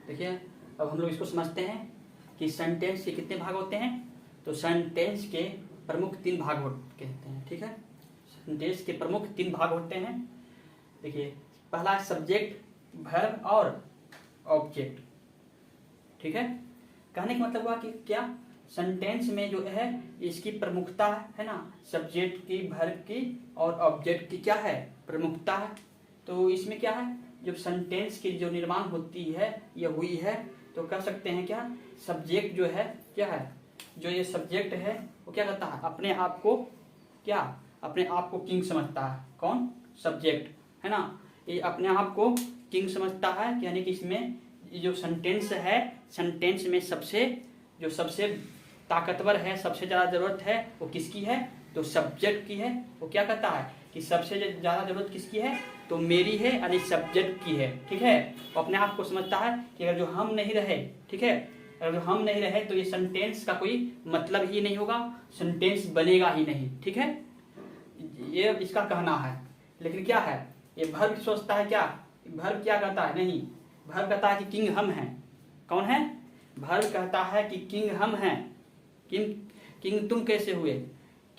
देखिए अब हम लोग इसको समझते हैं कि सेंटेंस के कितने भाग होते हैं। तो सेंटेंस के प्रमुख 3 भाग होते हैं, ठीक है। सेंटेंस के प्रमुख 3 भाग होते हैं। देखिए पहला सब्जेक्ट, वर्ब और ऑब्जेक्ट, ठीक है। कहने का मतलब हुआ कि क्या सेंटेंस में जो है इसकी प्रमुखता है ना, सब्जेक्ट की, वर्ब की और ऑब्जेक्ट की क्या है, प्रमुखता है। तो इसमें क्या है, जब सेंटेंस की जो निर्माण होती है या हुई है तो कह सकते हैं क्या, सब्जेक्ट जो है क्या है, जो ये सब्जेक्ट है वो क्या करता है, अपने आप को क्या, अपने आप को किंग समझता है। कौन, सब्जेक्ट, है ना। ये अपने आप को किंग समझता है, यानी कि इसमें जो सेंटेंस है, सेंटेंस में सबसे ताकतवर है, सबसे ज़्यादा ज़रूरत है वो किसकी है, तो सब्जेक्ट की है। वो क्या कहता है कि सबसे ज़्यादा ज़रूरत किसकी है, तो मेरी है, यानी सब्जेक्ट की है, ठीक है। वो अपने आप को समझता है कि अगर जो हम नहीं रहे, ठीक है, अगर जो हम नहीं रहे तो ये सेंटेंस का कोई मतलब ही नहीं होगा, सेंटेंस बनेगा ही नहीं, ठीक है। ये इसका कहना है। लेकिन क्या है, ये वर्ब सोचता है क्या, वर्ब क्या कहता है, नहीं, वर्ब कहता है कि किंग हम हैं। कौन है, वर्ब कहता है कि किंग हम हैं। किंग तुम कैसे हुए,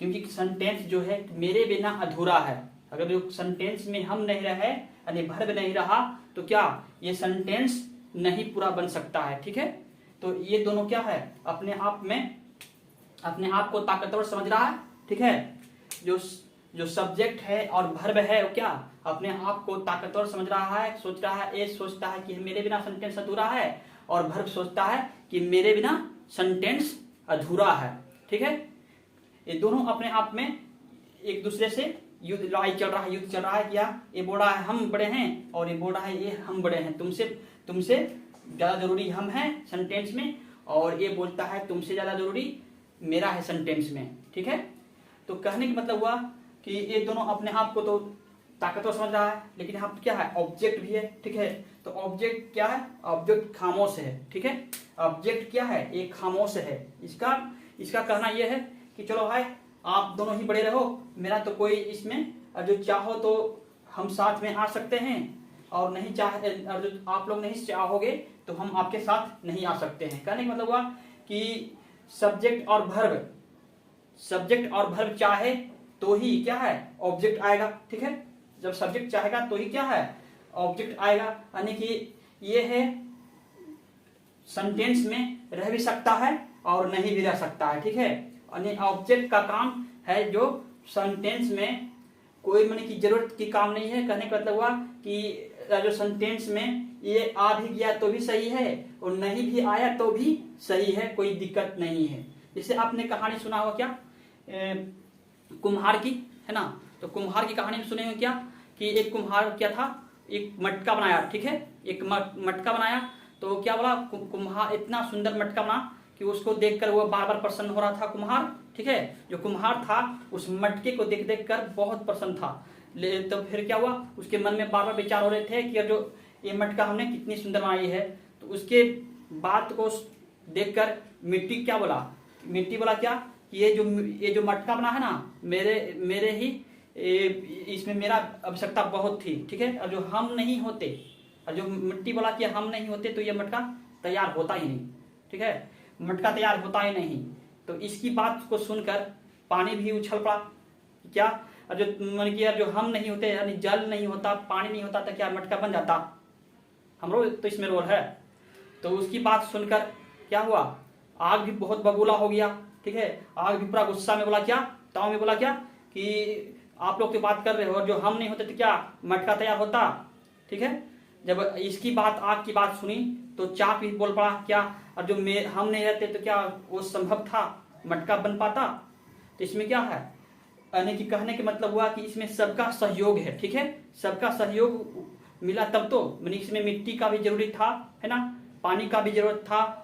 क्योंकि सेंटेंस जो है मेरे बिना अधूरा है। अगर जो सेंटेंस में हम नहीं रहे, यानी वर्ब नहीं रहा, तो क्या ये सेंटेंस नहीं पूरा बन सकता है, ठीक है। तो ये दोनों क्या है, अपने आप में अपने आप को ताकतवर समझ रहा है, ठीक है। जो सब्जेक्ट है और वर्ब है वो क्या, अपने आप को ताकतवर समझ रहा है, सोच रहा है, ये सोचता है कि मेरे बिना सेंटेंस अधूरा है, और वर्ब सोचता है कि मेरे बिना सेंटेंस अधूरा है, ठीक है। ये दोनों अपने आप में एक दूसरे से लड़ाई चल रहा है, युद्ध चल रहा है। क्या, ये बोल रहा है हम बड़े हैं, और ये बोल रहा है ये हम बड़े हैं, तुमसे ज़्यादा जरूरी हम हैं सेंटेंस में, और ये बोलता है तुमसे ज़्यादा जरूरी मेरा है सेंटेंस में, ठीक है। तो कहने का मतलब हुआ कि ये दोनों अपने आप को तो ताकतवर समझ रहा है, लेकिन यहाँ क्या है, ऑब्जेक्ट भी है, ठीक है। तो ऑब्जेक्ट क्या है, ऑब्जेक्ट खामोश है, ठीक है। ऑब्जेक्ट क्या है, एक खामोश है। इसका कहना यह है कि चलो भाई आप दोनों ही बड़े रहो, मेरा तो कोई इसमें, जो चाहो तो हम साथ में आ सकते हैं, और नहीं चाहे, और जो आप लोग नहीं चाहोगे तो हम आपके साथ नहीं आ सकते हैं। कहने का मतलब हुआ कि सब्जेक्ट और वर्ब चाहे तो ही क्या है, ऑब्जेक्ट आएगा, ठीक है। जब सब्जेक्ट चाहेगा तो ही क्या है, ऑब्जेक्ट आएगा, यानी कि ये है सेंटेंस में रह भी सकता है और नहीं भी रह सकता है, ठीक है। यानी ऑब्जेक्ट का काम है जो सेंटेंस में कोई माने की जरूरत की काम नहीं है। कहने का मतलब हुआ कि जो सेंटेंस में ये आ भी गया तो भी सही है, और नहीं भी आया तो भी सही है, कोई दिक्कत नहीं है। जैसे आपने कहानी सुना होगा क्या, कुम्हार की, है ना। तो कुम्हार की कहानी में सुने होंगे क्या, कि एक कुम्हार क्या था, एक मटका बनाया, ठीक है, एक मटका बनाया। तो क्या बोला, कुम्हार इतना सुंदर मटका बना कि उसको देखकर वो बार बार प्रसन्न हो रहा था कुम्हार, ठीक है। जो कुम्हार था उस मटके को देख देख कर बहुत प्रसन्न था। तो फिर क्या हुआ, उसके मन में बार बार विचार हो रहे थे कि जो ये मटका हमने कितनी सुंदर बनाई है। तो उसके बात को देखकर मिट्टी क्या बोला, मिट्टी बोला क्या, ये जो मटका बना है ना, मेरे ही इसमें मेरा आवश्यकता बहुत थी, ठीक है। और जो हम नहीं होते, और जो मिट्टी बोला कि हम नहीं होते तो ये मटका तैयार होता ही नहीं, ठीक है, मटका तैयार होता ही नहीं। तो इसकी बात को सुनकर पानी भी उछल पड़ा, क्या, और जो मान कि जो हम नहीं होते, यानी जल नहीं होता, पानी नहीं होता, तो क्या मटका बन जाता, हम लोग तो इसमें रोल है। तो उसकी बात सुनकर क्या हुआ, आग भी बहुत बबूला हो गया, ठीक है। आग भी पूरा गुस्सा में बोला क्या, ताव में बोला क्या, कि आप लोग तो बात कर रहे हो, और जो हम नहीं होते तो क्या मटका तैयार होता, ठीक है। जब इसकी बात, आग की बात सुनी तो चाक भी बोल पड़ा क्या, और जो हम नहीं रहते तो क्या वो संभव था मटका बन पाता। तो इसमें क्या है, यानी कि कहने का मतलब हुआ कि इसमें सबका सहयोग है, ठीक है, सबका सहयोग मिला तब तो, मैंने इसमें मिट्टी का भी जरूरी था, है ना, पानी का भी जरूरत था,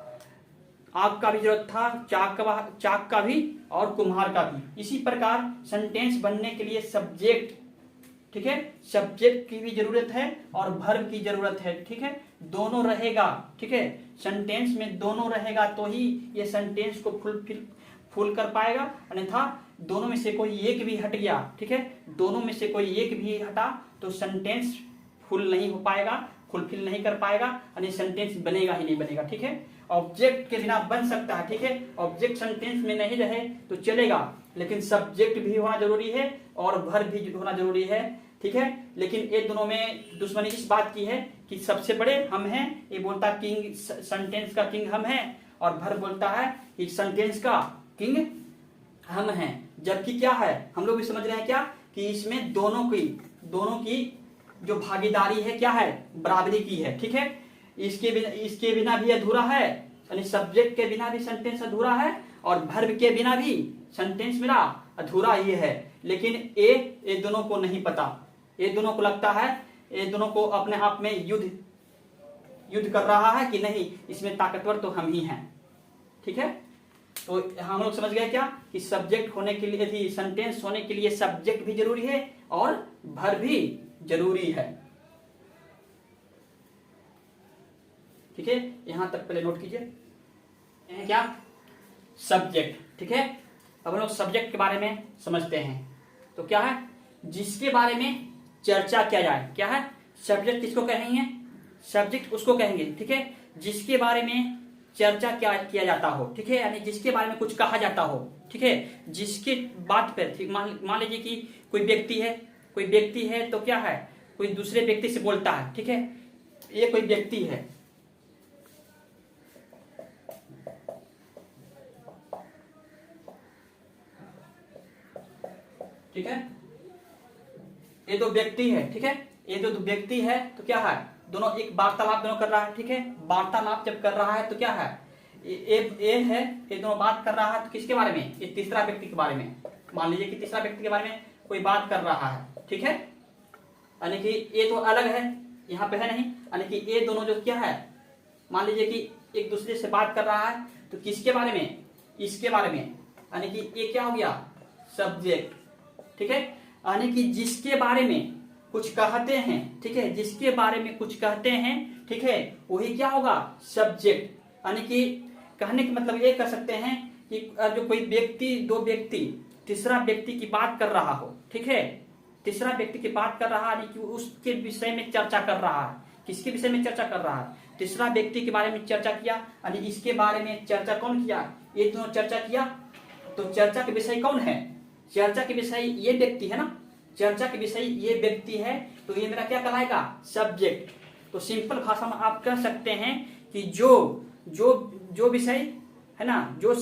आग का भी जरूरत था, चाक का भी और कुम्हार का भी। इसी प्रकार सेंटेंस बनने के लिए सब्जेक्ट, ठीक है, सब्जेक्ट की भी जरूरत है और वर्ब की जरूरत है, ठीक है, दोनों रहेगा, ठीक है। सेंटेंस में दोनों रहेगा तो ही ये सेंटेंस को फुल कर पाएगा, अन्यथा दोनों में से कोई एक भी हट गया, ठीक है, दोनों में से कोई एक भी हटा तो सेंटेंस फुल नहीं हो पाएगा, फुलफिल नहीं कर पाएगा, यानी सेंटेंस बनेगा ही नहीं बनेगा। ठीक है, ऑब्जेक्ट के बिना बन सकता है। ठीक है, ऑब्जेक्ट सेंटेंस में नहीं रहे तो चलेगा, लेकिन सब्जेक्ट भी होना जरूरी है और वर्ब भी होना जरूरी है। ठीक है, लेकिन ये दोनों में दुश्मनी इस बात की है कि सबसे बड़े हम हैं, ये बोलता किंग, सेंटेंस का किंग हम हैं, और वर्ब बोलता है कि सेंटेंस का किंग हम हैं। जबकि क्या है, हम लोग भी समझ रहे हैं क्या कि इसमें दोनों की जो भागीदारी है क्या है, बराबरी की है। ठीक है, इसके बिना भी अधूरा है, यानी सब्जेक्ट के बिना भी सेंटेंस अधूरा है और वर्ब के बिना भी सेंटेंस मेरा अधूरा ही है। लेकिन ये दोनों को नहीं पता, ये दोनों को लगता है, ये दोनों को अपने आप में युद्ध कर रहा है कि नहीं, इसमें ताकतवर तो हम ही हैं। ठीक है, तो हम लोग समझ गए क्या कि सब्जेक्ट होने के लिए भी, सेंटेंस होने के लिए सब्जेक्ट भी जरूरी है और वर्ब भी जरूरी है। ठीक है, यहां तक पहले नोट कीजिए क्या, सब्जेक्ट। ठीक है, अब हम लोग सब्जेक्ट के बारे में समझते हैं। तो क्या है, जिसके बारे में चर्चा किया जाए, क्या है सब्जेक्ट, किसको कहेंगे, सब्जेक्ट उसको कहेंगे। ठीक है, जिसके बारे में चर्चा किया जाता हो। ठीक है, यानी जिसके बारे में कुछ कहा जाता हो। ठीक है, जिसके बात पर, मान लीजिए कि कोई व्यक्ति है तो क्या है, कोई दूसरे व्यक्ति से बोलता है। ठीक है, ये कोई व्यक्ति है, ठीक है, ये दो व्यक्ति है। ठीक है, ये जो व्यक्ति है तो क्या है, दोनों एक वार्तालाप दोनों कर रहा है। ठीक है, वार्तालाप जब कर रहा है तो क्या है, ये दोनों बात कर रहा है तो किसके बारे में, ये तीसरा व्यक्ति के बारे में। मान लीजिए कि तीसरा व्यक्ति के बारे में कोई बात कर रहा है। ठीक है, यानी कि ये तो अलग है, यहाँ पे है नहीं, यानी कि ये दोनों जो क्या है, मान लीजिए कि एक दूसरे से बात कर रहा है तो किसके बारे में, इसके बारे में, यानी कि ये क्या हो गया, सब्जेक्ट। ठीक है, यानी कि जिसके बारे में कुछ कहते हैं। ठीक है, जिसके बारे में कुछ कहते हैं, ठीक है, वही क्या होगा, सब्जेक्ट। यानी कि कहने का मतलब ये कह सकते हैं कि जो कोई व्यक्ति, दो व्यक्ति, तीसरा व्यक्ति की बात कर रहा हो। ठीक है, तीसरा व्यक्ति की बात कर रहा है कि उसके विषय में चर्चा कर रहा है। किसके विषय में चर्चा कर रहा है, तीसरा व्यक्ति के बारे में चर्चा किया, यानी इसके बारे में चर्चा कौन किया, ये दोनों चर्चा किया। तो चर्चा के विषय कौन है, चर्चा के विषय ये व्यक्ति है ना, चर्चा के विषय ये व्यक्ति है, तो ये मेरा क्या कहलाएगा, सब्जेक्ट। तो सिंपल भाषा में आप कह सकते हैं कि जो विषय है ना, जो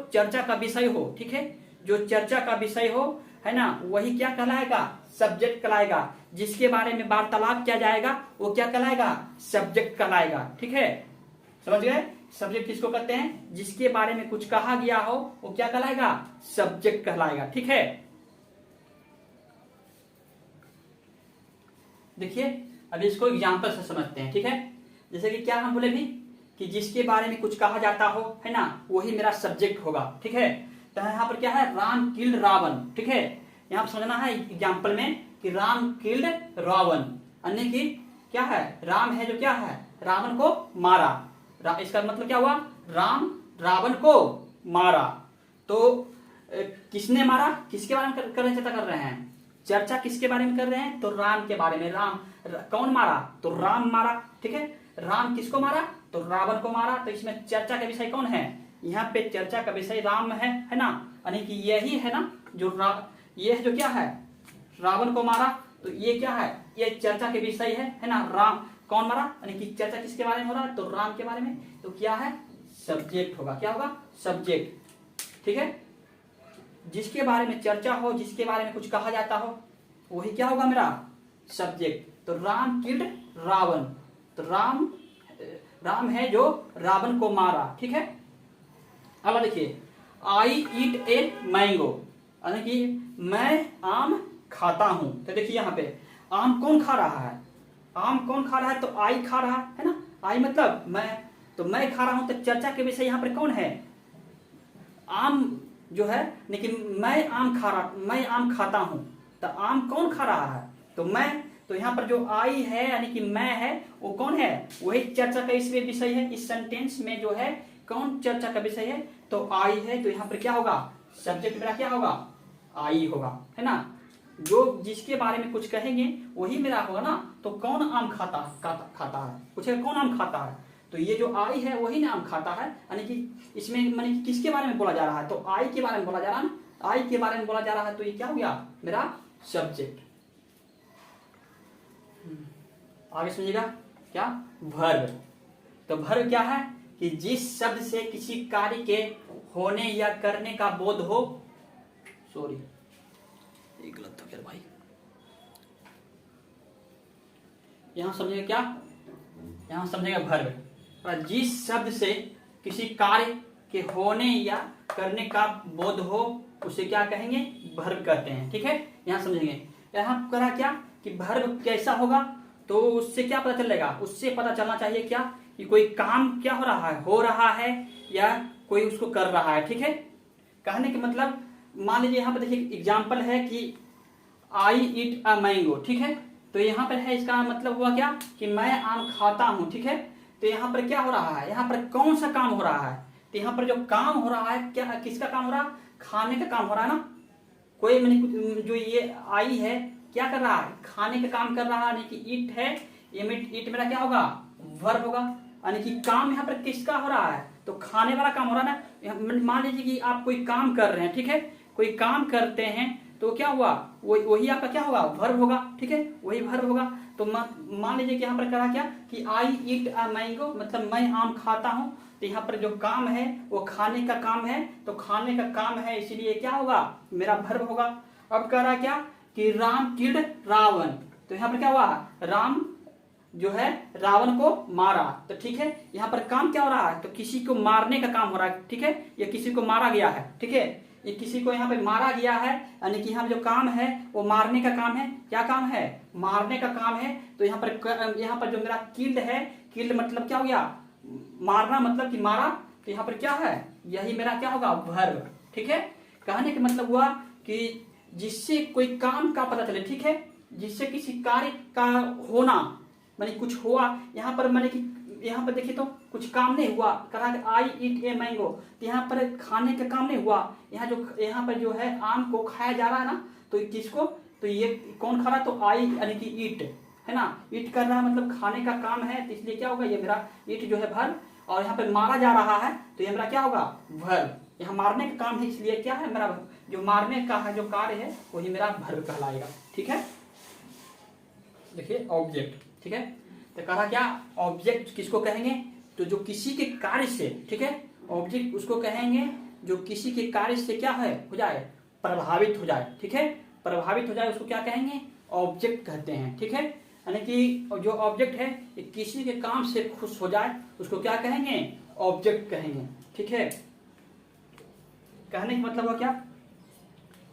चर्चा का विषय हो। ठीक है, जो चर्चा का विषय हो, है ना, वही क्या कहलाएगा, सब्जेक्ट कहलाएगा। जिसके बारे में वार्तालाप किया जाएगा वो क्या कहलाएगा, सब्जेक्ट कहलाएगा। ठीक है, समझ गए, सब्जेक्ट किसको कहते हैं, जिसके बारे में कुछ कहा गया हो वो क्या कहलाएगा, सब्जेक्ट कहलाएगा। ठीक है, देखिए अभी इसको एग्जांपल से समझते हैं। ठीक है, जैसे कि क्या हम बोले भी कि जिसके बारे में कुछ कहा जाता हो, है ना, वही मेरा सब्जेक्ट होगा। ठीक है, तो यहाँ पर क्या है, राम किल्ड रावण। ठीक है, यहाँ पर समझना है एग्जाम्पल में कि राम किल्ड रावण, यानी कि क्या है, राम है जो क्या है, रावण को मारा। इसका मतलब क्या हुआ, राम रावण को मारा। तो किसने मारा, किसके बारे में चर्चा कर रहे हैं, चर्चा किसके बारे में कर रहे हैं, तो राम के बारे में। राम कौन मारा, तो राम मारा। ठीक है, राम किसको मारा, तो रावण को मारा। तो इसमें चर्चा का विषय कौन है, यहाँ पे चर्चा का विषय राम है ना, यानी कि यही है ना जो ये जो क्या है, रावण को मारा। तो ये क्या है, ये चर्चा के विषय है ना, राम कौन मारा, यानी कि चर्चा किसके बारे में हो रहा है, तो राम के बारे में। तो क्या है, सब्जेक्ट होगा, क्या होगा, सब्जेक्ट। ठीक है, जिसके बारे में चर्चा हो, जिसके बारे में कुछ कहा जाता हो, वही क्या होगा, मेरा सब्जेक्ट। तो राम किल्ड रावण, तो राम है जो रावण को मारा। ठीक है, अब देखिए, आई ईट ए मैंगो, यानी कि मैं आम खाता हूं। तो देखिए यहाँ पे आम कौन खा रहा है, आम कौन खा रहा है, तो आई खा रहा है ना, आई मतलब मैं, तो मैं खा रहा हूं। तो चर्चा के विषय यहाँ पर कौन है, आम जो है, लेकिन मैं आम खाता हूं। तो आम कौन खा रहा है, तो मैं। तो यहाँ पर जो आई है यानी कि मैं है, वो कौन है, वही चर्चा का इसमें विषय है। इस सेंटेंस में जो है कौन चर्चा का विषय है, तो आई है। तो यहाँ पर क्या होगा, सब्जेक्ट मेरा क्या होगा, आई होगा, है ना। जो जिसके बारे में कुछ कहेंगे वही मेरा होगा ना। तो कौन आम खाता है, पूछेगा कौन आम खाता है, तो ये जो आई है वही ना आम खाता है, यानी कि इसमें माने किसके बारे में बोला जा रहा है, तो आई के बारे में बोला जा रहा है ना, आई के बारे में बोला जा रहा है, तो ये क्या हो गया मेरा सब्जेक्ट। आगे समझिएगा क्या, वर्ब। तो वर्ब क्या है कि जिस शब्द से किसी कार्य के होने या करने का बोध हो, सॉरी ये गलत था फिर भाई, यहां समझेगा क्या, यहां समझेगा वर्ब। जिस शब्द से किसी कार्य के होने या करने का बोध हो उसे क्या कहेंगे, वर्ब कहते हैं। ठीक है, यहां समझेंगे। यहां करा क्या कि वर्ब कैसा होगा, तो उससे क्या पता चलेगा, उससे पता चलना चाहिए क्या कि कोई काम क्या हो रहा है या कोई उसको कर रहा है। ठीक है, कहने के मतलब मान लीजिए यहाँ पर देखिए एग्जाम्पल है कि आई ईट अ मैंगो। ठीक है, तो यहाँ पर है, इसका मतलब हुआ क्या कि मैं आम खाता हूँ। ठीक है, तो यहाँ पर क्या हो रहा है, यहाँ पर कौन सा काम हो रहा है, तो यहाँ पर जो काम हो रहा है क्या, किसका काम हो रहा है, खाने का काम हो रहा है ना। कोई मैंने जो ये आई है क्या कर रहा है, खाने का काम कर रहा है, यानी कि ईट है, ये ईट मेरा क्या होगा, वर्ब होगा, यानी कि काम यहाँ पर किसका हो रहा है, तो खाने वाला काम हो रहा है ना। मान लीजिए कि आप कोई काम कर रहे हैं, ठीक है, कोई काम करते हैं, तो क्या हुआ, वही आपका क्या होगा, वर्ब होगा। ठीक है, वही वर्ब होगा। तो मान लीजिए कि यहाँ पर करा क्या कि आई ईट अ मैंगो, मतलब मैं आम खाता हूँ, तो यहाँ पर जो काम है वो खाने का काम है, तो खाने का काम है इसीलिए क्या होगा, मेरा वर्ब होगा। अब कह रहा क्या कि राम किल्ड रावण, तो यहाँ पर क्या हुआ, राम जो है रावण को मारा। तो ठीक है, यहाँ पर काम क्या हो रहा है, तो किसी को मारने का काम हो रहा है। ठीक है, ये किसी को मारा गया है। ठीक है, ये किसी को यहाँ पे मारा गया है, यानी कि यहाँ जो काम है वो मारने का काम है। क्या काम है, मारने का काम है। तो यहाँ पर जो मेरा किल्ड है, किल्ड मतलब क्या हो गया, मारना मतलब कि मारा, तो यहाँ पर क्या है, यही मेरा क्या होगा, वर्ब। ठीक है, कहने का मतलब हुआ कि जिससे कोई काम का पता चले। ठीक है, जिससे किसी कार्य का होना, माने कुछ हुआ, यहाँ पर माने कि यहाँ पर देखिए तो कुछ काम नहीं हुआ, कहा आई ईट ए मैंगो, तो यहाँ पर खाने का काम नहीं हुआ, यहाँ पर जो है आम को खाया जा रहा है ना, तो किसको, तो ये कौन खा रहा है, तो आई यानी कि ईट है ना, ईट कर रहा है मतलब खाने का काम है, तो इसलिए क्या होगा, ये मेरा ईट जो है वर्ब। और यहाँ पर मारा जा रहा है, तो ये मेरा क्या होगा, वर्ब। यहाँ मारने का काम है, इसलिए क्या है, मेरा जो मारने का है जो कार्य है वही मेरा वर्ब कहलाएगा। ठीक है, देखिए ऑब्जेक्ट। ठीक है, तो कहा क्या, ऑब्जेक्ट किसको कहेंगे, तो जो किसी के कार्य से, ठीक है, ऑब्जेक्ट उसको कहेंगे जो किसी के कार्य से क्या है, हो जाए, प्रभावित हो जाए। ठीक है, प्रभावित हो जाए उसको क्या कहेंगे, ऑब्जेक्ट कहते हैं। ठीक है, यानी कि जो ऑब्जेक्ट है किसी के काम से खुश हो जाए उसको क्या कहेंगे, ऑब्जेक्ट कहेंगे। ठीक है, कहने का मतलब हुआ क्या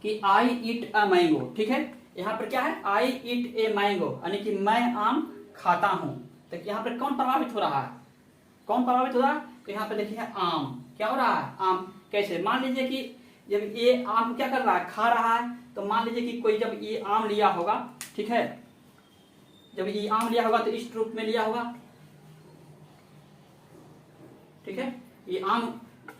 कि आई ईट अ मैंगो। ठीक है, यहाँ पर क्या है, आई ईट ए मैंगो, यानी कि मैं आम खाता हूं। तो यहाँ पर कौन प्रभावित हो रहा है, कौन प्रभावित हो रहा है, तो यहाँ पर देखिए आम क्या हो रहा है, आम कैसे, मान लीजिए कि जब ये आम क्या कर रहा है, खा रहा है, तो मान लीजिए कि कोई जब ये आम लिया होगा, ठीक है, जब ये आम लिया होगा तो इस रूप में लिया होगा। ठीक है, ये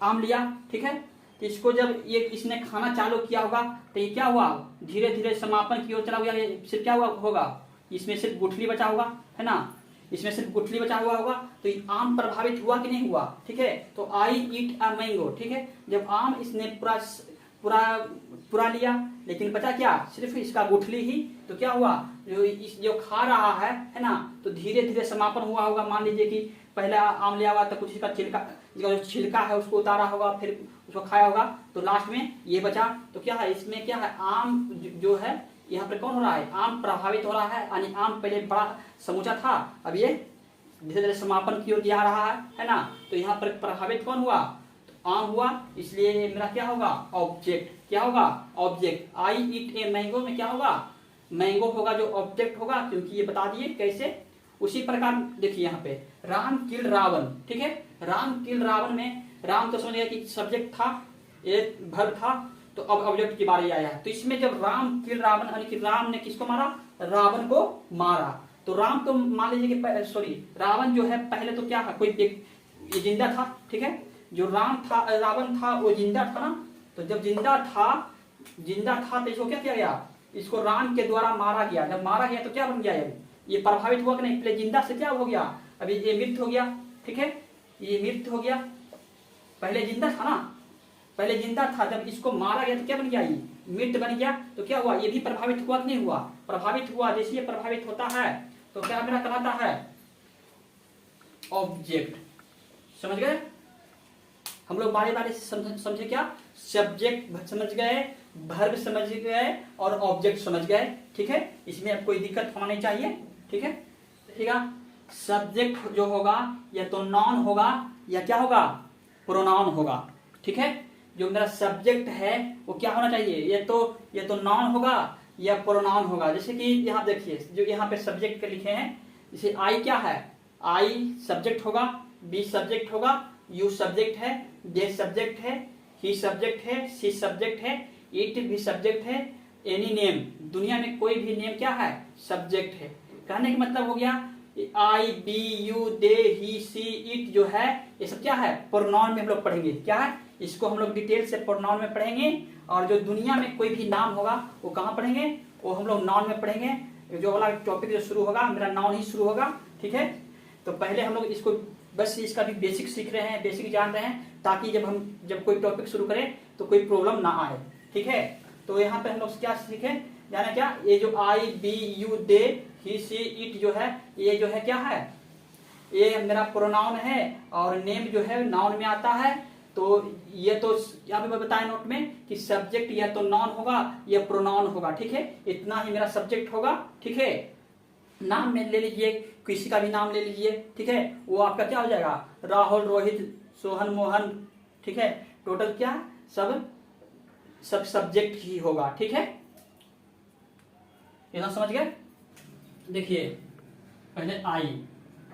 आम लिया, ठीक है, तो इसको जब ये इसने खाना चालू किया होगा, तो ये क्या हुआ, धीरे धीरे समापन की ओर चला गया, सिर्फ क्या हुआ होगा, इसमें सिर्फ गुठली बचा होगा, है ना, इसमें सिर्फ गुठली बचा हुआ होगा, तो ये आम प्रभावित हुआ कि नहीं हुआ। ठीक है, तो आई ईट अ मैंगो। ठीक है, जब आम इसने पूरा लिया, लेकिन बचा क्या, सिर्फ इसका गुठली ही, तो क्या हुआ, जो खा रहा है ना, तो धीरे धीरे समापन हुआ होगा। मान लीजिए कि पहला आम लिया हुआ, तो कुछ इसका जो छिलका है उसको उतारा होगा, फिर उसको खाया होगा, तो लास्ट में ये बचा। तो क्या है, इसमें क्या है, आम जो है यहाँ पर कौन हो रहा है, आम प्रभावित हो रहा है, यानी आम पहले बड़ा समूचा था, अब ये धीरे धीरे समापन की ओर जा रहा है ना, तो यहाँ पर प्रभावित कौन हुआ, तो आम हुआ, इसलिए मेरा क्या होगा, ऑब्जेक्ट। क्या होगा, object. I eat a mango में क्या होगा, मैंगो होगा जो ऑब्जेक्ट होगा, क्योंकि ये बता दिए कैसे। उसी प्रकार देखिए यहाँ पे राम किल रावण। ठीक है, राम किल रावण में राम तो समझ गया कि सब्जेक्ट था, एक वर्ब था, तो अब ऑब्जेक्ट की बारी आया है। तो इसमें जब राम किल रावण, यानी कि राम ने किसको मारा, रावण को मारा। तो राम तो मान लीजिए कि सॉरी रावण जो है पहले तो क्या है, कोई ये जिंदा था। ठीक है, जो रावण था वो जिंदा था ना, तो जब जिंदा था तो इसको क्या किया गया, इसको राम के द्वारा मारा गया, जब मारा गया तो क्या बन गया, ये प्रभावित हुआ कि नहीं, पहले जिंदा से क्या हो गया, अभी ये मृत हो गया, ठीक है, ये मृत हो गया, पहले जिंदा था ना, पहले जिंदा था, जब इसको मारा गया तो क्या बन गया, ये मृत बन गया, तो क्या हुआ, ये भी प्रभावित हुआ कि नहीं हुआ, प्रभावित हुआ। जैसे ये प्रभावित होता है तो क्या मेरा कहलाता है, ऑब्जेक्ट। समझ गए, हम लोग बारे बारे से समझे क्या, सब्जेक्ट समझ गए, वर्ब समझ गए और ऑब्जेक्ट समझ गए, ठीक है, इसमें अब कोई दिक्कत होना नहीं चाहिए, ठीक है, ठीक है। सब्जेक्ट जो होगा या तो नाउन होगा या क्या होगा, प्रोनाउन होगा, ठीक है। जो मेरा सब्जेक्ट है वो क्या होना चाहिए, ये तो नाउन होगा या प्रोनाउन होगा। जैसे कि यहाँ देखिए, जो यहाँ पे सब्जेक्ट के लिखे हैं, जैसे आई क्या है, आई सब्जेक्ट होगा, बी सब्जेक्ट होगा, यू सब्जेक्ट है, दे सब्जेक्ट है, ही सब्जेक्ट है, सी सब्जेक्ट है, इट भी सब्जेक्ट है, एनी नेम, दुनिया में कोई भी नेम क्या है, सब्जेक्ट है। कहने का मतलब हो गया I, we, you, they, he, she, it जो है ये सब क्या है, प्रोनाउन में हम लोग पढ़ेंगे, क्या है, इसको हम लोग डिटेल से प्रोनाउन में पढ़ेंगे। और जो दुनिया में कोई भी नाम होगा वो कहाँ पढ़ेंगे, वो हम लोग नाउन में पढ़ेंगे। जो वाला टॉपिक जो शुरू होगा मेरा नाउन ही शुरू होगा, ठीक है। तो पहले हम लोग इसको बस इसका भी बेसिक सीख रहे हैं, बेसिक जान रहे हैं, ताकि जब कोई टॉपिक शुरू करें तो कोई प्रॉब्लम ना आए, ठीक है। तो यहाँ पे हम लोग क्या सीखे, जाने क्या, ये जो I, we, you, they, he, she, it जो है, ये जो है क्या है, ये मेरा प्रोनाउन है और नेम जो है नाउन में आता है। तो ये तो यहाँ पे बताया नोट में कि सब्जेक्ट या तो नाउन होगा या प्रोनाउन होगा, ठीक है, इतना ही मेरा सब्जेक्ट होगा, ठीक है। नाम में ले लीजिए, किसी का भी नाम ले लीजिए, ठीक है, वो आपका क्या हो जाएगा, राहुल, रोहित, सोहन, मोहन, ठीक है, टोटल क्या सब सब्जेक्ट ही होगा, ठीक है। इतना समझ गए। देखिए पहले आई,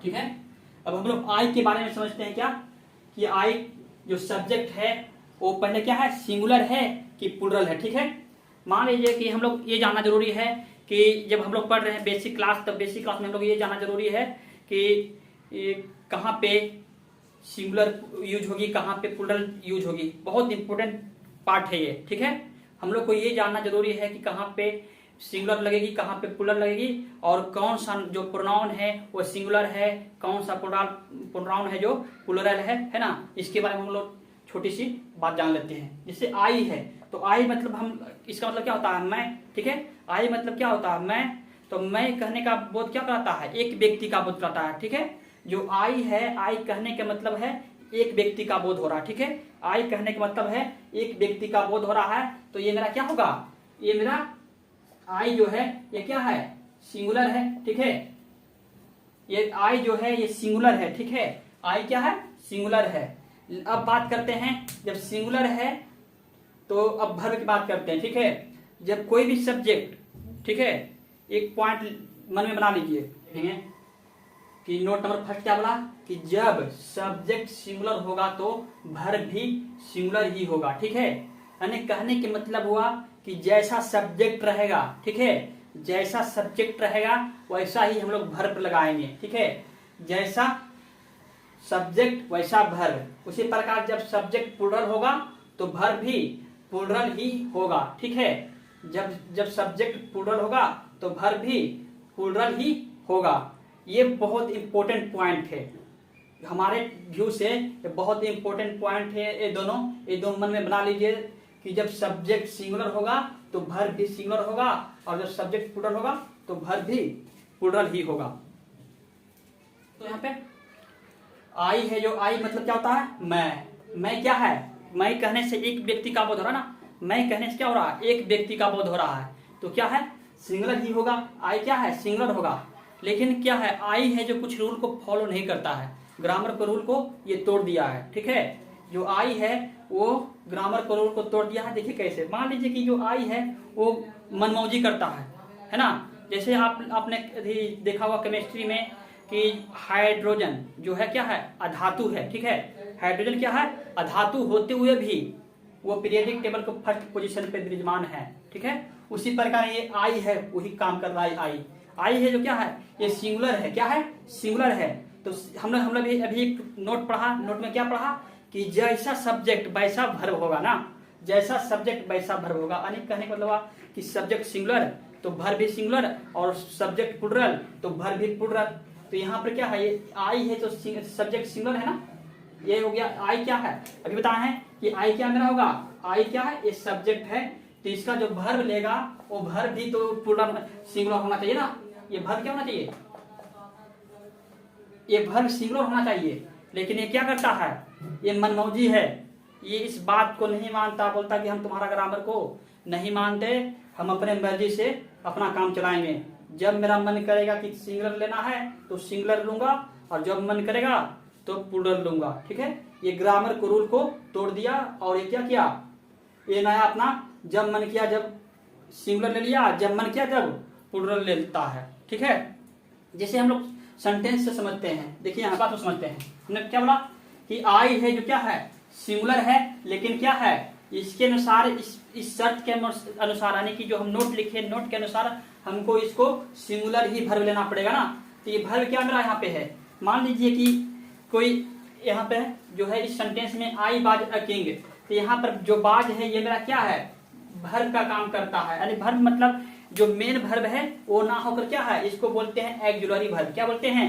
ठीक है, अब हम लोग आई के बारे में समझते हैं क्या, कि आई जो सब्जेक्ट है वो पहले क्या है, सिंगुलर है कि प्लूरल है, ठीक है। मान लीजिए कि हम लोग ये जानना जरूरी है कि जब हम लोग पढ़ रहे हैं बेसिक क्लास, तब बेसिक क्लास में हम लोग ये जानना जरूरी है कि कहाँ पे सिंगुलर यूज होगी, कहाँ पे प्लूरल यूज होगी, बहुत इंपॉर्टेंट पार्ट है ये, ठीक है। हम लोग को ये जानना जरूरी है कि कहाँ पे सिंगुलर लगेगी, कहाँ पे प्लूरल लगेगी, और कौन सा जो प्रोनाउन है वो सिंगुलर है, कौन सा प्रोनाउन है जो प्लूरल है ना। इसके बारे में हम लोग छोटी सी बात जान लेते हैं। जैसे आई है तो आई मतलब हम, इसका मतलब क्या होता है, मैं, ठीक है। आई मतलब क्या होता है, मैं, तो मैं कहने का बोध क्या कराता है, एक व्यक्ति का बोध कराता है, ठीक है। जो आई है, आई कहने का मतलब है एक व्यक्ति का बोध हो रहा है, ठीक है। आई कहने का मतलब है एक व्यक्ति का बोध हो रहा है, तो ये मेरा क्या होगा, ये मेरा आई जो है ये क्या है, सिंगुलर है, ठीक है। ये आई जो है ये सिंगुलर है, ठीक है, आई क्या है, सिंगुलर है। अब बात करते हैं, जब सिंगुलर है तो अब वर्ब की बात करते हैं, ठीक है। जब कोई भी सब्जेक्ट, ठीक है, एक पॉइंट मन में बना लीजिए, ठीक है, कि नोट नंबर फर्स्ट क्या बोला, कि जब सब्जेक्ट सिंगुलर होगा तो वर्ब भी सिंगुलर ही होगा, ठीक है। यानी कहने के मतलब हुआ कि जैसा सब्जेक्ट रहेगा, ठीक है, जैसा सब्जेक्ट रहेगा वैसा ही हम लोग वर्ब लगाएंगे, ठीक है। जैसा सब्जेक्ट वैसा वर्ब। उसी प्रकार जब सब्जेक्ट प्लूरल होगा तो वर्ब भी प्लूरल ही होगा, ठीक है। जब सब्जेक्ट प्लूरल होगा तो वर्ब भी प्लूरल ही होगा। ये बहुत इंपॉर्टेंट पॉइंट है हमारे व्यू से, ये बहुत इंपॉर्टेंट पॉइंट है। ये दोनों मन में बना लीजिए कि जब सब्जेक्ट सिंगुलर होगा तो वर्ब भी सिंगुलर होगा, और जब सब्जेक्ट प्लूरल होगा तो वर्ब भी प्लूरल ही होगा। तो यहाँ पे आई है, जो आई मतलब क्या होता है, मैं क्या है, मैं कहने से एक व्यक्ति का बोध हो रहा है ना, मैं कहने से क्या हो रहा है, एक व्यक्ति का बोध हो रहा है, तो क्या है, सिंगुलर ही होगा। आई क्या है, सिंगुलर होगा। लेकिन क्या है, आई है जो कुछ रूल को फॉलो नहीं करता है, ग्रामर के रूल को ये तोड़ दिया है, ठीक है। जो आई है वो ग्रामर के रूल को तोड़ दिया है। देखिए कैसे, मान लीजिए कि जो आई है वो मनमौजी करता है ना। जैसे आपने देखा हुआ केमिस्ट्री में कि हाइड्रोजन जो है क्या है, अधातु है, ठीक है। हाइड्रोजन क्या है, अधातु होते हुए भी वो पीरियोडिक टेबल को फर्स्ट पोजीशन पे विराजमान है, ठीक है। उसी प्रकार ये आई है, वही काम कर रहा है। आई है जो क्या है, ये सिंगुलर है, क्या है, सिंगुलर है। तो हम लोग अभी एक नोट पढ़ा, नोट में क्या पढ़ा कि जैसा सब्जेक्ट वैसा वर्ब होगा ना, जैसा सब्जेक्ट वैसा भर्ब होगा। यानी कहने का मतलब कि सब्जेक्ट सिंगुलर तो भर्ब भी सिंगुलर, और सब्जेक्ट प्लुरल तो भर्ब भी प्लुरल। तो यहाँ पर क्या है, ये आई है तो सब्जेक्ट सिंगुलर है ना, ये हो गया। आई क्या है, अभी बताए हैं कि आई क्या मेरा होगा, आई क्या है, ये सब्जेक्ट है, तो इसका जो भर्ब लेगा वो भर्ब भी तो प्लुरल सिंगुलर होना चाहिए ना। ये भर्ब क्या होना चाहिए, ये भर्ब सिंगुलर होना चाहिए। लेकिन ये क्या करता है, ये मनमौजी है, ये इस बात को नहीं मानता, बोलता कि हम तुम्हारा ग्रामर को नहीं मानते, हम अपने मर्जी से अपना काम चलाएंगे। जब मेरा मन करेगा कि सिंगुलर लेना है तो सिंगुलर लूंगा, और जब मन करेगा तो प्लुरल लूंगा। ठीक है, ये ग्रामर को रूल को तोड़ दिया, और ये क्या किया, ये नया अपना जब मन किया जब सिंगुलर ले लिया, जब मन किया जब प्लुरल ले लेता है। ठीक है, जैसे हम लोग सेंटेंस से समझते हैं, देखिए यहाँ बात तो समझते हैं। हमने क्या बोला कि आई है जो क्या है सिंगुलर है, लेकिन क्या है इसके अनुसार, इस शर्त के अनुसार, यानी कि जो हम नोट लिखे नोट के अनुसार हमको इसको सिंगुलर ही भर्ब लेना पड़ेगा ना। तो ये भर्ब क्या मेरा यहाँ पे है, मान लीजिए कि कोई यहाँ पे जो है इस सेंटेंस में आई बाज अ किंग, तो यहाँ पर जो बाज है ये मेरा क्या है, भर्ब का काम करता है। यानी भर्ब मतलब जो मेन भर्ब है वो ना होकर क्या है, इसको बोलते हैं एक्जुलरी भर्ब। क्या बोलते हैं,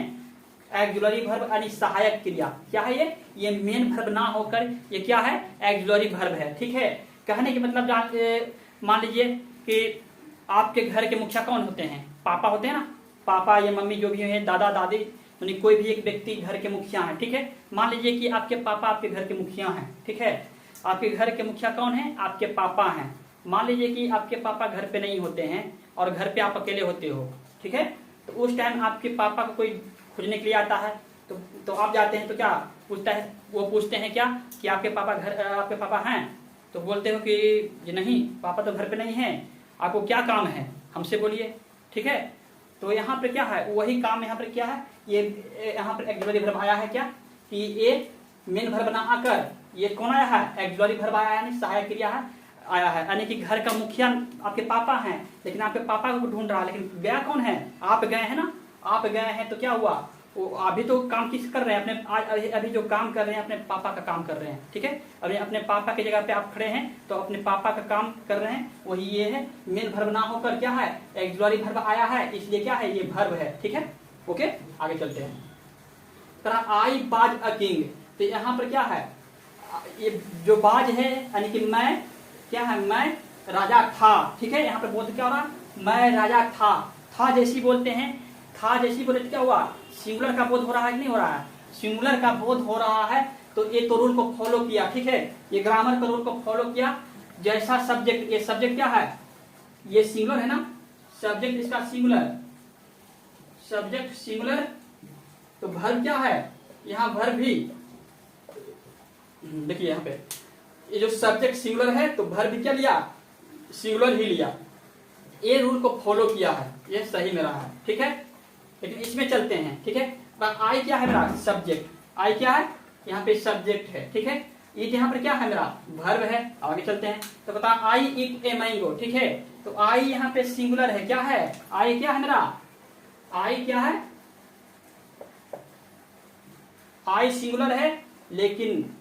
एक्जुलरी भर्ब, यानी सहायक क्रिया। क्या है ये मेन भर्ब ना होकर ये क्या है, एक्जुलरी भर्ब है। ठीक है, कहने के मतलब मान लीजिए कि आपके घर के मुखिया कौन होते हैं, पापा होते हैं ना, पापा या मम्मी जो भी है, दादा दादी, यानी कोई भी एक व्यक्ति घर के मुखिया है। ठीक है, मान लीजिए कि आपके पापा आपके घर के मुखिया हैं। ठीक है, आपके घर के मुखिया कौन है, आपके पापा हैं। मान लीजिए कि आपके पापा घर पे नहीं होते हैं और घर पे आप अकेले होते हो। ठीक है, तो उस टाइम आपके पापा को कोई खोजने के लिए आता है, तो आप जाते हैं, तो क्या पूछता है, वो पूछते हैं क्या कि आपके पापा हैं, तो बोलते हो कि ये नहीं, पापा तो घर पे नहीं है, आपको क्या काम है हमसे बोलिए। ठीक है, तो यहाँ पे क्या है, वही काम यहाँ पर क्या है, ये यहाँ पर एक्जुलरी भर्ब आया है, क्या कि ये मेन भर्ब ना आकर ये कौन आया है, एक्जुलरी भर्ब आया है, यानी सहायक क्रिया है आया है। यानी कि घर का मुखिया आपके पापा हैं, लेकिन आपके पापा को ढूंढ रहा है, लेकिन गया कौन है, आप गए हैं ना, आप गए हैं, तो क्या हुआ, वो अभी तो काम किस कर रहे हैं, अपने अभी जो काम कर रहे हैं अपने पापा का काम कर रहे हैं। ठीक है, अभी अपने पापा की जगह पे आप खड़े हैं, तो अपने पापा का काम कर रहे हैं, वही ये है, मेन भर्ब ना होकर क्या है, एक्जुलरी भर्ब आया है, इसलिए क्या है, ये भर्ब है। ठीक है, ओके, आगे चलते हैं। तरह आई बाज अ किंग, तो यहाँ पर क्या है, ये जो बाज है यानी कि मैं क्या है, मैं राजा था। ठीक है, यहाँ पर बोलते क्या हो रहा, मैं राजा था जैसी बोलते हैं, था जैसी बोले तो क्या हुआ, सिंगुलर का बोध हो रहा है कि नहीं हो रहा है, सिंगुलर का बोध हो रहा है, तो ये तो रूल को फॉलो किया। ठीक है, ये ग्रामर का रूल को फॉलो किया, जैसा सब्जेक्ट, ये सब्जेक्ट क्या है, ये सिंगुलर है ना, सब्जेक्ट इसका सिंगुलर, सब्जेक्ट सिंगुलर, तो भर्ब क्या है, यहाँ भर्ब भी, देखिए यहाँ पे ये जो सब्जेक्ट सिंगुलर है तो भर्ब भी क्या लिया, सिंगुलर ही लिया, ये रूल को फॉलो किया है, ये सही मेरा है। ठीक है, लेकिन इसमें चलते हैं। ठीक है, आई क्या है मेरा, सब्जेक्ट, आई क्या है, यहाँ पे सब्जेक्ट है। ठीक है, ईट यहाँ पर क्या है मेरा, भर्ब है। आगे चलते हैं, तो बता आई ईट ए मैंगो। ठीक है, तो आई यहाँ पे सिंगुलर है, क्या है, आई क्या है मेरा, आई क्या है, आई सिंगुलर है, लेकिन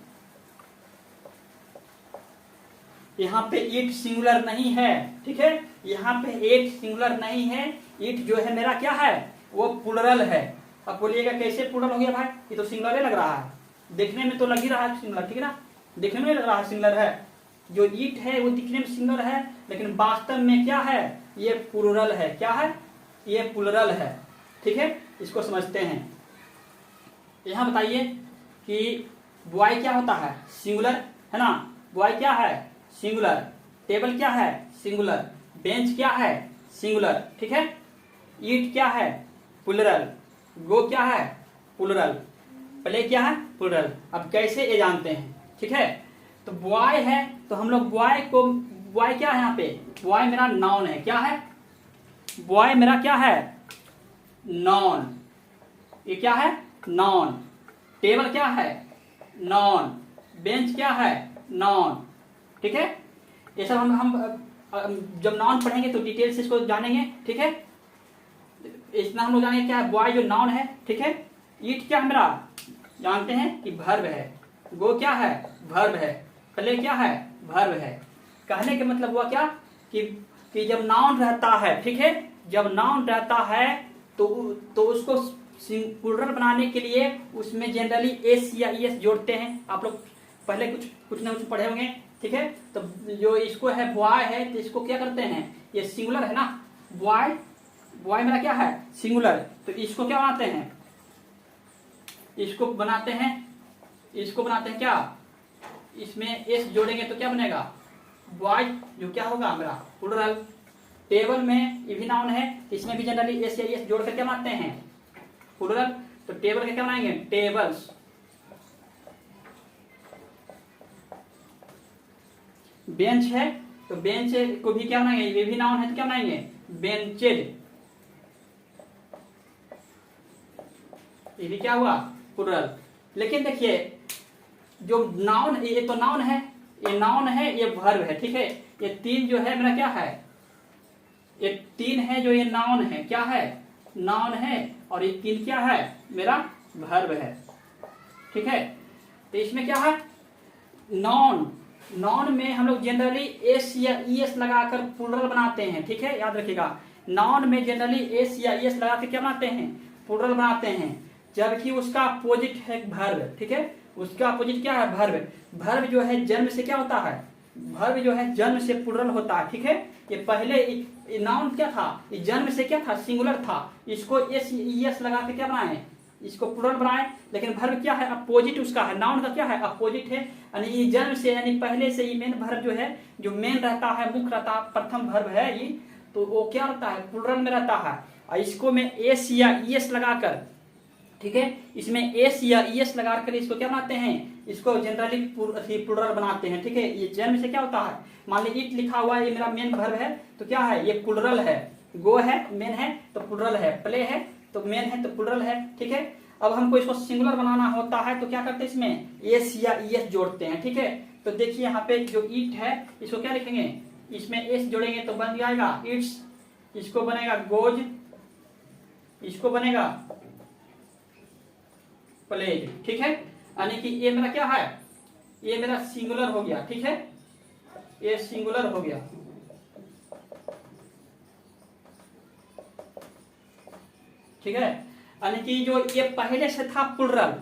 यहाँ पे ईट सिंगुलर नहीं है। ठीक है, यहाँ पे ईट सिंगुलर नहीं है, ईट जो है मेरा क्या है, वो प्लुरल है। अब बोलिएगा कैसे प्लुरल हो गया भाई, ये तो सिंगुलर लग रहा है, देखने में तो लग ही रहा है सिंगुलर। ठीक है ना, देखने में लग रहा है सिंगुलर है, जो ईट है वो दिखने में सिंगुलर है, लेकिन वास्तव में क्या है, ये प्लुरल है। क्या है, ये प्लुरल है। ठीक है, इसको समझते हैं। यहाँ बताइए कि बॉय क्या होता है, सिंगुलर है ना, बॉय क्या है, सिंगुलर, टेबल क्या है, सिंगुलर, बेंच क्या है, सिंगुलर। ठीक है, ईट क्या है, प्लुरल, गो क्या है, प्लुरल, प्ले क्या है, प्लुरल। अब कैसे ये जानते हैं। ठीक है, तो बॉय है तो हम लोग बॉय को, बॉय क्या है यहाँ पे, बॉय मेरा नाउन है। क्या है, बॉय मेरा क्या है, नॉन, ये क्या है, नॉन। टेबल क्या है, नॉन। बेंच क्या है, नॉन। ठीक है, ये सब हम जब नाउन पढ़ेंगे तो डिटेल से इसको जानेंगे। ठीक है, इतना हम लोग जानेंगे क्या है, बॉय जो नाउन है। ठीक है, ईट क्या है मेरा, जानते हैं कि भर्ब है, गो क्या है, भर्ब है, प्ले क्या है, भर्ब है। कहने का मतलब हुआ क्या कि जब नाउन रहता है, ठीक है, जब नाउन रहता है तो उसको प्लूरल बनाने के लिए उसमें जनरली एस या ईएस जोड़ते हैं। आप लोग पहले कुछ ना कुछ पढ़े होंगे, ठीक है। तो जो इसको है बॉय है, तो इसको क्या करते हैं, ये सिंगुलर है ना, बॉय मेरा क्या है सिंगुलर, तो इसको क्या बनाते हैं, इसको बनाते हैं क्या, इसमें एस जोड़ेंगे तो क्या बनेगा बॉय, जो क्या होगा मेरा प्लूरल। टेबल में ये भी नाउन है, इसमें भी जनरली एस या एस जोड़ कर क्या बनाते हैं प्लूरल। तो टेबल का क्या बनाएंगे टेबल्स। बेंच है तो बेंच को भी क्या बनाएंगे, ये भी नाउन है तो क्या बनाएंगे बेंचेज, ये भी क्या हुआ प्लूरल। लेकिन देखिए जो नाउन, ये तो नाउन है, ये नाउन है, ये वर्ब है, ठीक है। ये तीन जो है मेरा क्या है, ये तीन है जो ये नाउन है, क्या है नाउन है, और ये तीन क्या है मेरा वर्ब है, ठीक है। तो इसमें क्या है नाउन में हम लोग जनरली एस या ईएस लगाकर प्लूरल बनाते हैं, ठीक है, याद रखिएगा। नाउन में जनरली एस या ईएस लगा के क्या बनाते हैं प्लूरल बनाते हैं, जबकि उसका अपोजिट है वर्ब, ठीक है। उसका अपोजिट क्या है वर्ब। वर्ब जो है जन्म से क्या होता है, वर्ब जो है जन्म से प्लूरल होता है, ठीक है। ये पहले नाउन क्या था, ये जन्म से क्या था सिंगुलर था, इसको एस ईएस लगा के क्या बनाए इसको प्लूरल बनाए। लेकिन वर्ब क्या है अपोजिट उसका है, नाउन का क्या है अपोजिट है, यानी ये जन्म से यानी पहले से ये मेन वर्ब जो है, जो मेन रहता है मुख्य रहता है प्रथम वर्ब है ये, तो वो क्या रहता है प्लूरल में रहता है। और इसको में एस या ईएस लगाकर, ठीक है, इसमें एस या ईएस लगा कर इसको क्या बनाते हैं, इसको जनरली प्लूरल बनाते हैं, ठीक है। ये जन्म से क्या होता है, मान लीजिए इट लिखा हुआ है, ये मेरा मेन वर्ब है तो क्या है ये प्लूरल है, गो है मेन है तो प्लूरल है, प्ले है तो मेन है तो प्लूरल है, ठीक है। अब हमको इसको सिंगुलर बनाना होता है तो क्या करते हैं इसमें एस या ईएस जोड़ते हैं, ठीक है। तो देखिए यहाँ पे जो ईट है इसको क्या लिखेंगे, इसमें एस जोड़ेंगे तो बन जाएगा इट्स, इसको बनेगा गोज, इसको बनेगा प्लेज, ठीक है। यानी कि ये मेरा क्या है, ये मेरा सिंगुलर हो गया, ठीक है, ये सिंगुलर हो गया, ठीक है। यानी कि जो ये पहले से था प्लूरल,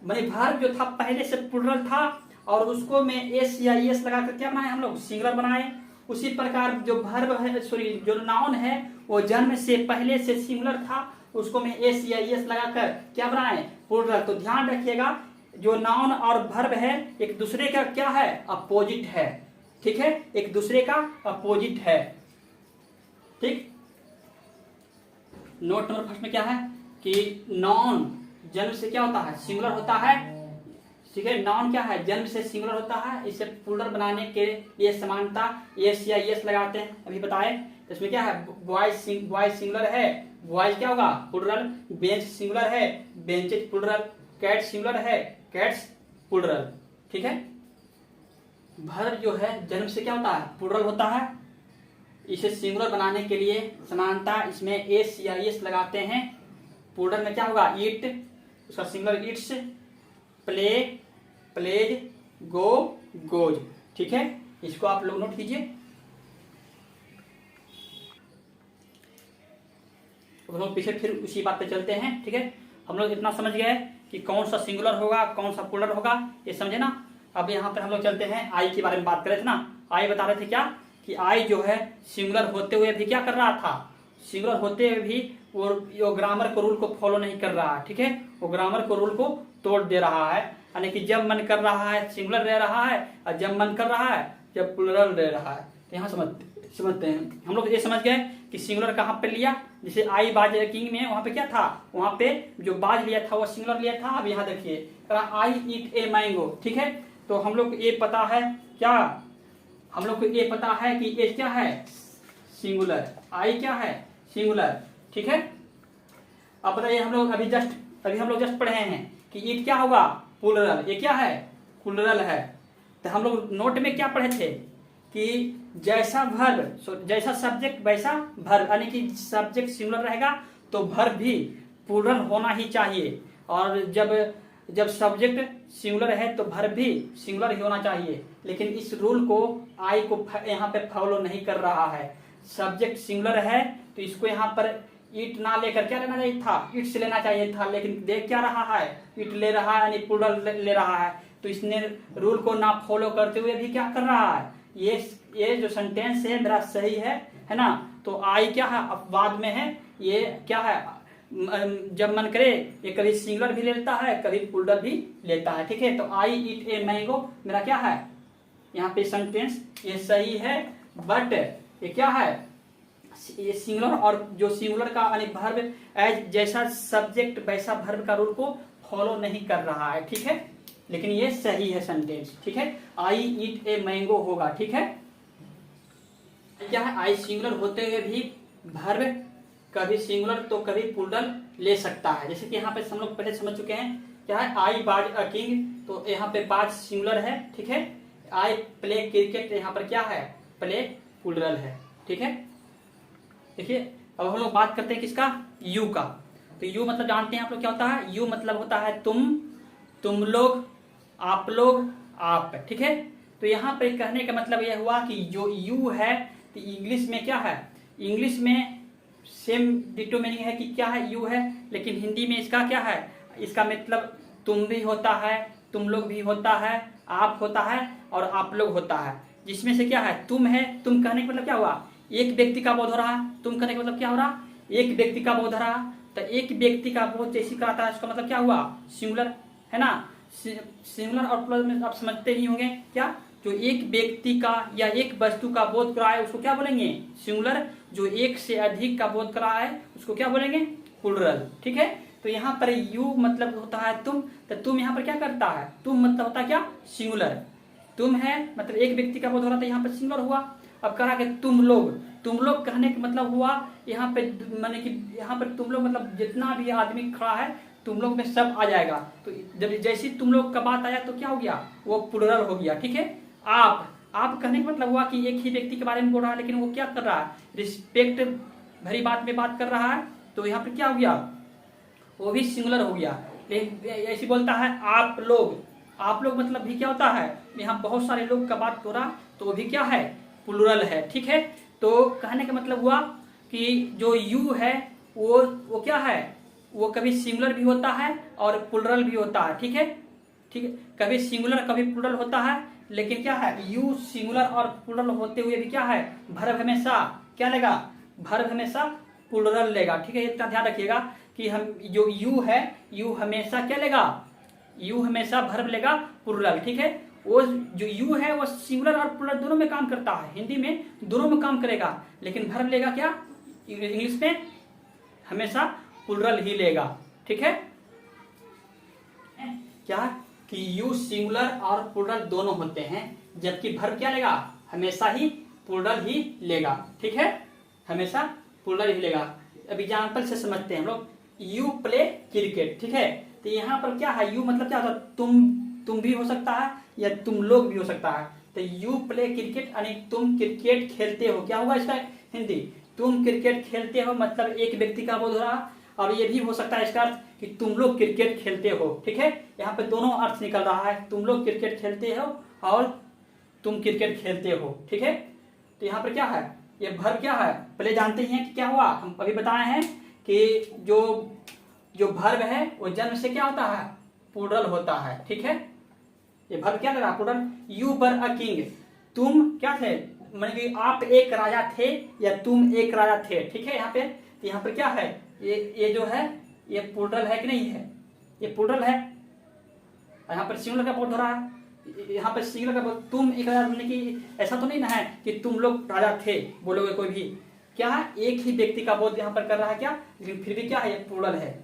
माने वर्ब जो था पहले से प्लूरल था और उसको में एस या ईएस लगा कर क्या बनाए हम लोग सिंगुलर बनाए। उसी प्रकार जो वर्ब है सॉरी जो नाउन है वो जन्म से पहले से सिंगुलर था, उसको में एस या ईएस लगाकर क्या बनाए प्लूरल। तो ध्यान रखिएगा जो नाउन और वर्ब है एक दूसरे का क्या है अपोजिट है, ठीक है, एक दूसरे का अपोजिट है, ठीक। नोट नंबर फर्स्ट में क्या है कि नाउन जन्म से क्या होता है सिंगुलर होता है, ठीक है। नाउन क्या है जन्म से सिंगुलर होता है, इसे प्लूरल बनाने के लिए समानता एस या ईएस लगाते हैं, अभी बताए। इसमें क्या है बॉयज सिंगुलर है, बॉयज क्या होगा प्लूरल, बेंच सिंगुलर है, बेंचेज प्लूरल, कैट सिंगुलर है, कैट्स प्लूरल, ठीक है। वर्ब जो है जन्म से क्या होता है प्लूरल होता है, इसे सिंगुलर बनाने के लिए समानता इसमें एस या ईएस लगाते हैं। प्लूरल में क्या होगा ईट, उसका singular eats, play plays, go goes, ठीक है। इसको आप लोग नोट कीजिए। हम लोग पीछे फिर उसी बात पे चलते हैं, ठीक है। हम लोग इतना समझ गए कि कौन सा सिंगुलर होगा कौन सा प्लूरल होगा, ये समझे ना। अब यहाँ पर हम लोग चलते हैं आई के बारे में बात कर रहे थे ना, आई बता रहे थे क्या कि आई जो है सिंगुलर होते हुए भी क्या कर रहा था, सिंगुलर होते हुए भी वो ग्रामर के रूल को फॉलो नहीं कर रहा है, ठीक है, वो ग्रामर के रूल को तोड़ दे रहा है। यानी कि जब मन कर रहा है सिंगुलर रह रहा है और जब मन कर रहा है जब प्लूरल रह रहा है। तो यहाँ समझते हैं हम लोग ये समझ गए कि सिंगुलर कहाँ पे लिया, जैसे आई बाज किंग में वहां पे क्या था, वहां पे जो बाज लिया था वो सिंगुलर लिया था। अब यहाँ देखिए आई ईट ए मैंगो, ठीक है। तो हम लोग को ये पता है क्या, हम लोग को ये पता है कि ये क्या है सिंगुलर, आई क्या है सिंगुलर, ठीक है। अब बताइए हम लोग अभी हम लोग जस्ट पढ़े हैं कि ईट क्या होगा प्लूरल, ये क्या है प्लूरल है। तो हम लोग नोट में क्या पढ़े थे कि जैसा वर्ब जैसा सब्जेक्ट वैसा वर्ब, यानी कि सब्जेक्ट सिंगुलर रहेगा तो वर्ब भी प्लूरल होना ही चाहिए। और जब जब सब्जेक्ट सिंगुलर है तो वर्ब भी सिंगुलर ही होना चाहिए, लेकिन इस रूल को आई को यहाँ पे फॉलो नहीं कर रहा है। सब्जेक्ट सिंगुलर है तो इसको यहाँ पर इट ना लेकर क्या लेना चाहिए था, इट से लेना चाहिए था, लेकिन देख क्या रहा है, इट ले रहा है, यानी प्लूरल ले रहा है। तो इसने रूल को ना फॉलो करते हुए भी क्या कर रहा है, ये जो सेंटेंस है मेरा सही है ना। तो आई क्या है, अपवाद में है, ये क्या है, जब मन करे ये कभी सिंगुलर भी लेता है, कभी प्लूरल भी लेता है, ठीक है। तो आई ईट ए मैंगो मेरा क्या है, यहाँ पे सेंटेंस ये सही है, बट ये क्या है, ये सिंगुलर, और जो सिंगुलर का यानी वर्ब एज जैसा सब्जेक्ट वैसा वर्ब का रूल को फॉलो नहीं कर रहा है, ठीक है। लेकिन ये सही है सेंटेंस, ठीक है। आई ईट ए मैंगो होगा, ठीक है। क्या है, आई सिंगुलर होते हुए भी वर्ब कभी सिंगुलर तो कभी प्लूरल ले सकता है। जैसे कि यहाँ पे हम लोग पहले समझ चुके हैं, क्या है, आई बाज अ किंग, तो यहाँ पे बाज सिंगुलर है, ठीक है। आई प्ले क्रिकेट, यहाँ पर क्या है, प्ले प्लूरल है, ठीक है। देखिए अब हम लोग बात करते हैं किसका, यू का। तो यू मतलब जानते हैं आप लोग क्या होता है, यू मतलब होता है तुम लोग, आप लोग, आप, ठीक है। तो यहाँ पे कहने का मतलब यह हुआ कि जो यू है तो इंग्लिश में क्या है, इंग्लिश में सेम डिटो मीनिंग है कि क्या है, यू है, लेकिन हिंदी में इसका क्या है, इसका मतलब तुम भी होता है, तुम लोग भी होता है, आप होता है और आप लोग होता है। जिसमें से क्या है, तुम है, तुम कहने का मतलब क्या हुआ, एक व्यक्ति का बोध हो रहा है, तुम कहने का मतलब क्या हो रहा, एक व्यक्ति का बोध हो रहा। तो एक व्यक्ति का बोध जैसी कराता है, उसका मतलब क्या हुआ, सिंगुलर, है ना। सिंगुलर और प्लूरल में आप समझते ही होंगे, क्या, जो एक व्यक्ति का या एक वस्तु का बोध कराए उसको क्या बोलेंगे, सिंगुलर। जो एक से अधिक का बोध कराए उसको क्या बोलेंगे, प्लूरल, ठीक है। तो यहाँ पर यू मतलब होता है तुम, तो तुम यहाँ पर क्या करता है, तुम मतलब होता है क्या, सिंगुलर। तुम है मतलब एक व्यक्ति का बोध हो रहा था, यहाँ पर सिंगुलर हुआ। अब कहा कि तुम लोग कहने का मतलब हुआ यहाँ पे, माने कि यहाँ पर तुम लोग मतलब जितना भी आदमी खड़ा है तुम लोग में सब आ जाएगा। तो जब जैसे तुम लोग का बात आया तो क्या हो गया, वो प्लूरल हो गया, ठीक है। आप कहने का मतलब हुआ कि एक ही व्यक्ति के बारे में बोल रहा है, लेकिन वो क्या कर रहा है, रिस्पेक्ट भरी बात में बात कर रहा है, तो यहाँ पर क्या हो गया, वो भी सिंगुलर हो गया। ऐसे बोलता है आप लोग मतलब भी क्या होता है, यहाँ बहुत सारे लोग का बात हो रहा, तो वो भी क्या है, प्लूरल है, ठीक है। तो कहने का मतलब हुआ कि जो यू है वो क्या है, वो कभी सिंगुलर भी होता है और प्लूरल भी होता है, ठीक है, ठीक है। कभी सिंगुलर कभी प्लूरल होता है, लेकिन क्या है, यू सिंगुलर और प्लूरल होते हुए भी क्या है, वर्ब हमेशा क्या लेगा, वर्ब हमेशा प्लूरल लेगा, ठीक है। इतना ध्यान रखिएगा कि हम जो यू है, यू हमेशा क्या लेगा, यू हमेशा वर्ब लेगा प्लूरल, ठीक है। वो जो यू है वो सिंगुलर और प्लूरल दोनों में काम करता है, हिंदी में दोनों में काम करेगा, लेकिन वर्ब लेगा क्या, इंग्लिश में हमेशा प्लूरल ही लेगा, ठीक है। क्या कि यू सिंगुलर और प्लूरल दोनों होते हैं, जबकि वर्ब क्या लेगा, हमेशा ही प्लूरल ही लेगा, ठीक है, हमेशा प्लूरल ही लेगा। अब एग्जाम्पल से समझते हैं हम लोग, यू प्ले क्रिकेट, ठीक है। तो यहाँ पर क्या है, यू मतलब क्या होता है, तुम भी हो सकता है या तुम लोग भी हो सकता है। तो यू प्ले क्रिकेट यानी तुम क्रिकेट खेलते हो, क्या होगा इसका हिंदी, तुम क्रिकेट खेलते हो, मतलब एक व्यक्ति का बोध हो रहा। और ये भी हो सकता है इसका अर्थ कि तुम लोग क्रिकेट खेलते हो, ठीक है। यहाँ पे दोनों अर्थ निकल रहा है, तुम लोग क्रिकेट खेलते हो और तुम क्रिकेट खेलते हो, ठीक है। तो यहाँ पर क्या है, ये वर्ब क्या है, पहले जानते हैं कि क्या हुआ, हम अभी बताए हैं कि जो वर्ब है वो जन्म से क्या होता है, प्लूरल होता है, ठीक है। ये वर्ब क्या लगा, plural. You were a king, तुम क्या थे, माने कि आप एक राजा थे या तुम एक राजा थे, ठीक है। यहाँ पे तो यहाँ पर क्या है, ये जो है ये प्लूरल है कि नहीं है, ये प्लूरल है। यहाँ पर सिंगुलर का बोध हो रहा है, यहाँ पर सिंगुलर का बोध, तुम एक राजा, माने कि ऐसा तो नहीं ना है कि तुम लोग राजा थे बोलोगे कोई भी, क्या है, एक ही व्यक्ति का बोध यहाँ पर कर रहा है क्या, लेकिन फिर भी क्या है, ये प्लूरल है।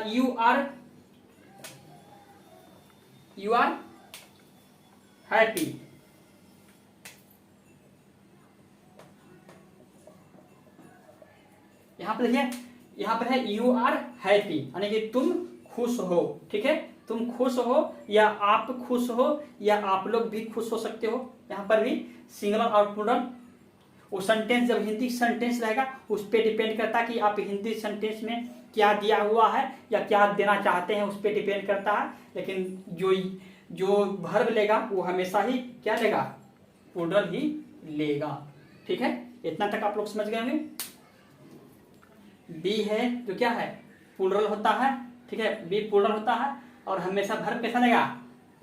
यू आर हैप्पी, यहाँ पर देखिए, यहाँ पर है यू आर हैप्पी यानी कि तुम खुश हो, ठीक है। तुम खुश हो या आप खुश हो या आप लोग भी खुश हो सकते हो। यहाँ पर भी सिंगुलर और प्लूरल, वो सेंटेंस जब हिंदी सेंटेंस रहेगा उस पर डिपेंड करता है कि आप हिंदी सेंटेंस में क्या दिया हुआ है या क्या देना चाहते हैं उस पर डिपेंड करता है, लेकिन जो वर्ब लेगा वो हमेशा ही क्या लेगा, प्लूरल ही लेगा। ठीक है, इतना तक आप लोग समझ गए होंगे। बी है जो क्या है, प्लूरल होता है। ठीक है, बी प्लूरल होता है और हमेशा वर्ब कैसा लेगा,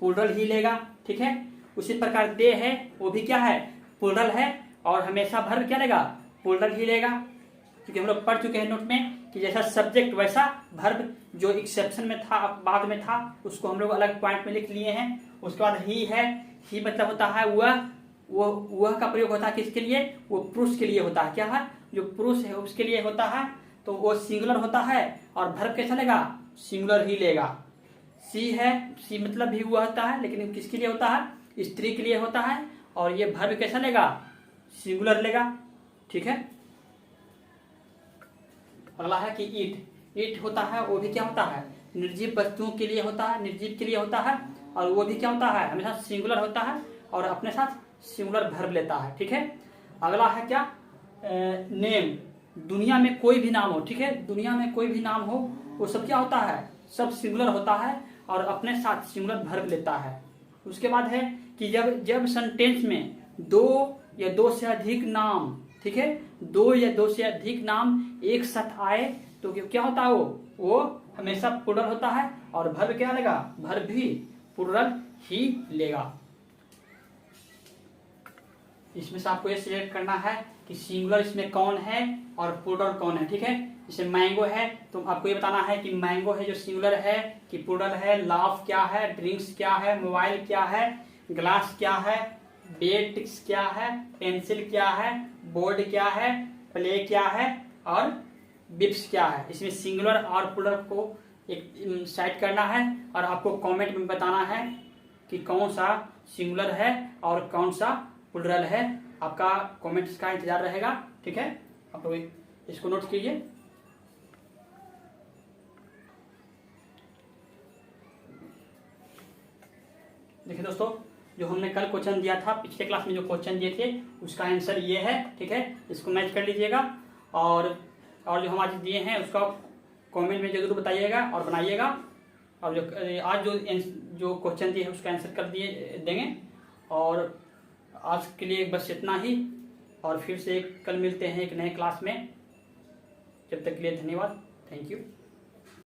प्लूरल ही लेगा। ठीक है, उसी प्रकार दे है वो भी क्या है, प्लूरल है और हमेशा वर्ब क्या लेगा, प्लूरल ही लेगा। क्योंकि हम लोग पढ़ चुके हैं नोट में कि जैसा सब्जेक्ट वैसा वर्ब, जो एक्सेप्शन में था बाद में था उसको हम लोग अलग पॉइंट में लिख लिए हैं। उसके बाद ही है, ही मतलब होता है वह का प्रयोग होता है किसके लिए, वो पुरुष के लिए होता है। क्या है, जो पुरुष है उसके लिए होता है, तो वो सिंगुलर होता है और वर्ब कैसा लेगा, सिंगुलर ही लेगा। सी है, सी मतलब भी हुआ होता है लेकिन किसके लिए होता है, स्त्री के लिए होता है और ये वर्ब कैसा लेगा, सिंगुलर लेगा। ठीक है, अगला है कि ईट। ईट होता है वो भी क्या होता है, निर्जीव वस्तुओं के लिए होता है, निर्जीव के लिए होता है और वो भी क्या होता है, हमेशा सिंगुलर होता है और अपने साथ सिंगुलर वर्ब लेता है। ठीक है, अगला है क्या, नेम। दुनिया में कोई भी नाम हो, ठीक है, दुनिया में कोई भी नाम हो वो सब क्या होता है, सब सिंगुलर होता है और अपने साथ सिंगुलर वर्ब लेता है। उसके बाद है कि जब सेंटेंस में दो या दो से अधिक नाम, ठीक है, दो या दो से अधिक नाम एक साथ आए तो क्या होता है, वो हमेशा प्लूरल होता है और वर्ब क्या लेगा, वर्ब भी प्लूरल ही लेगा। इसमें से आपको ये सिलेक्ट करना है कि सिंगुलर इसमें कौन है और प्लूरल कौन है। ठीक है, जैसे मैंगो है तो आपको ये बताना है कि मैंगो है जो सिंगुलर है कि प्लूरल है, लाफ क्या है, ड्रिंक्स क्या है, मोबाइल क्या है, ग्लास क्या है, बेट्स क्या है, पेंसिल क्या है, बोर्ड क्या है, प्ले क्या है और बिप्स क्या है। इसमें सिंगुलर और प्लूरल को एक साइड करना है और आपको कमेंट में बताना है कि कौन सा सिंगुलर है और कौन सा प्लूरल है। आपका कमेंट्स का इंतजार रहेगा। ठीक है, आप लोग इसको नोट कीजिए। देखिए दोस्तों, जो हमने कल क्वेश्चन दिया था, पिछले क्लास में जो क्वेश्चन दिए थे उसका आंसर ये है। ठीक है, इसको मैच कर लीजिएगा और जो हम आज दिए हैं उसका कमेंट में जरूर बताइएगा और बनाइएगा। और जो आज जो क्वेश्चन दिए हैं उसका आंसर कर देंगे। और आज के लिए बस इतना ही और फिर से कल मिलते हैं एक नए क्लास में। जब तक के लिए धन्यवाद, थैंक यू।